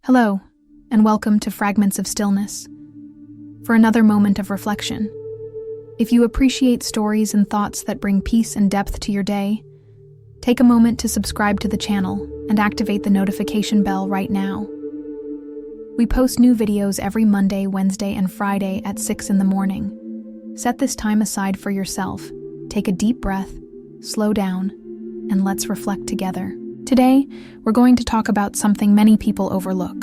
Hello, and welcome to Fragments of Stillness, for another moment of reflection. If you appreciate stories and thoughts that bring peace and depth to your day, take a moment to subscribe to the channel and activate the notification bell right now. We post new videos every Monday, Wednesday, and Friday at 6 in the morning. Set this time aside for yourself, take a deep breath, slow down, and let's reflect together. Today, we're going to talk about something many people overlook: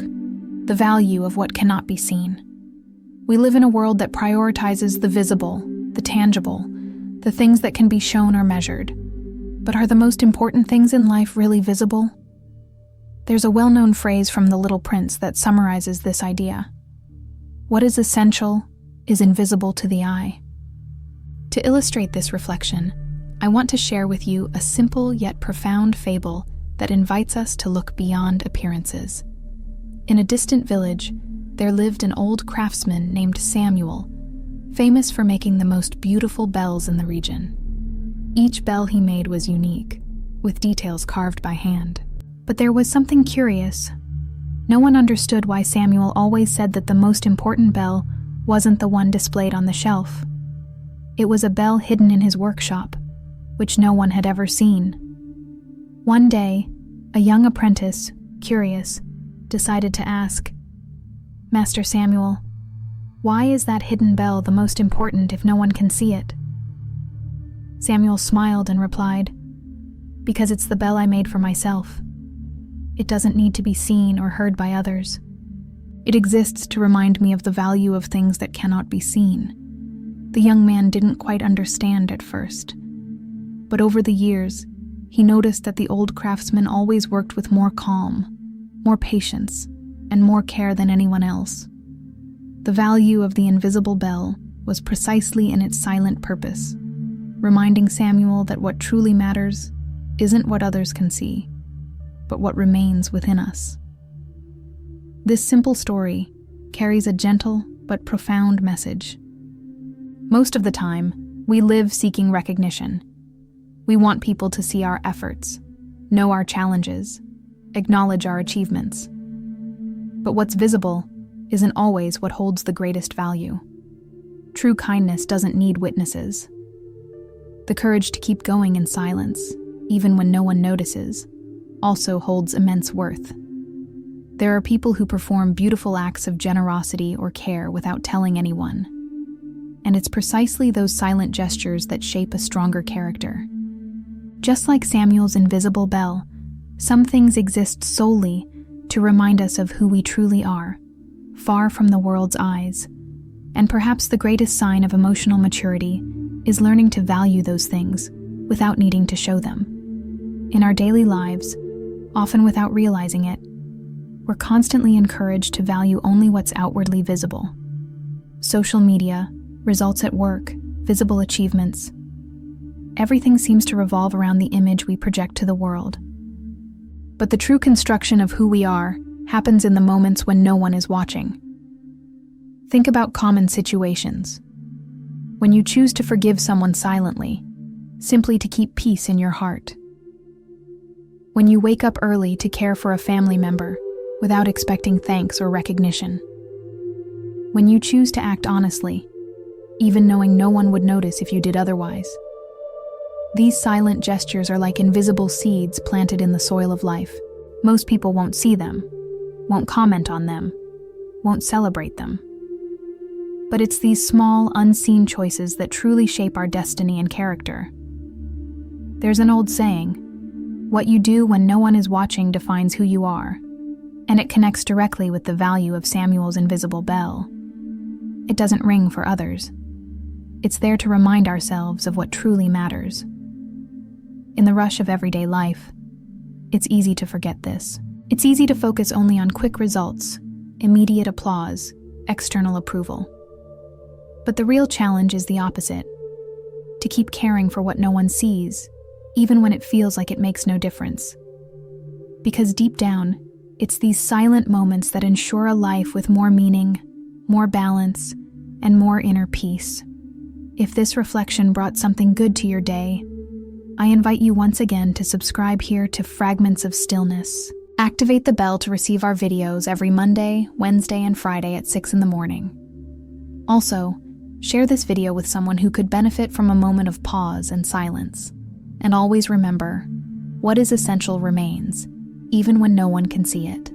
the value of what cannot be seen. We live in a world that prioritizes the visible, the tangible, the things that can be shown or measured. But are the most important things in life really visible? There's a well-known phrase from The Little Prince that summarizes this idea. What is essential is invisible to the eye. To illustrate this reflection, I want to share with you a simple yet profound fable that invites us to look beyond appearances. In a distant village, there lived an old craftsman named Samuel, famous for making the most beautiful bells in the region. Each bell he made was unique, with details carved by hand. But there was something curious. No one understood why Samuel always said that the most important bell wasn't the one displayed on the shelf. It was a bell hidden in his workshop, which no one had ever seen. One day, a young apprentice, curious, decided to ask, "Master Samuel, why is that hidden bell the most important if no one can see it?" Samuel smiled and replied, "Because it's the bell I made for myself. It doesn't need to be seen or heard by others. It exists to remind me of the value of things that cannot be seen." The young man didn't quite understand at first, but over the years, he noticed that the old craftsman always worked with more calm, more patience, and more care than anyone else. The value of the invisible bell was precisely in its silent purpose, reminding Samuel that what truly matters isn't what others can see, but what remains within us. This simple story carries a gentle but profound message. Most of the time, we live seeking recognition. We want people to see our efforts, know our challenges, acknowledge our achievements. But what's visible isn't always what holds the greatest value. True kindness doesn't need witnesses. The courage to keep going in silence, even when no one notices, also holds immense worth. There are people who perform beautiful acts of generosity or care without telling anyone. And it's precisely those silent gestures that shape a stronger character. Just like Samuel's invisible bell, some things exist solely to remind us of who we truly are, far from the world's eyes. And perhaps the greatest sign of emotional maturity is learning to value those things without needing to show them. In our daily lives, often without realizing it, we're constantly encouraged to value only what's outwardly visible. Social media, results at work, visible achievements. Everything seems to revolve around the image we project to the world. But the true construction of who we are happens in the moments when no one is watching. Think about common situations. When you choose to forgive someone silently, simply to keep peace in your heart. When you wake up early to care for a family member without expecting thanks or recognition. When you choose to act honestly, even knowing no one would notice if you did otherwise. These silent gestures are like invisible seeds planted in the soil of life. Most people won't see them, won't comment on them, won't celebrate them. But it's these small, unseen choices that truly shape our destiny and character. There's an old saying, "What you do when no one is watching defines who you are," and it connects directly with the value of Samuel's invisible bell. It doesn't ring for others. It's there to remind ourselves of what truly matters. In the rush of everyday life, it's easy to forget this. It's easy to focus only on quick results, immediate applause, external approval. But the real challenge is the opposite: to keep caring for what no one sees, even when it feels like it makes no difference. Because deep down, it's these silent moments that ensure a life with more meaning, more balance, and more inner peace. If this reflection brought something good to your day, I invite you once again to subscribe here to Fragments of Stillness. Activate the bell to receive our videos every Monday, Wednesday, and Friday at 6 in the morning. Also, share this video with someone who could benefit from a moment of pause and silence. And always remember, what is essential remains, even when no one can see it.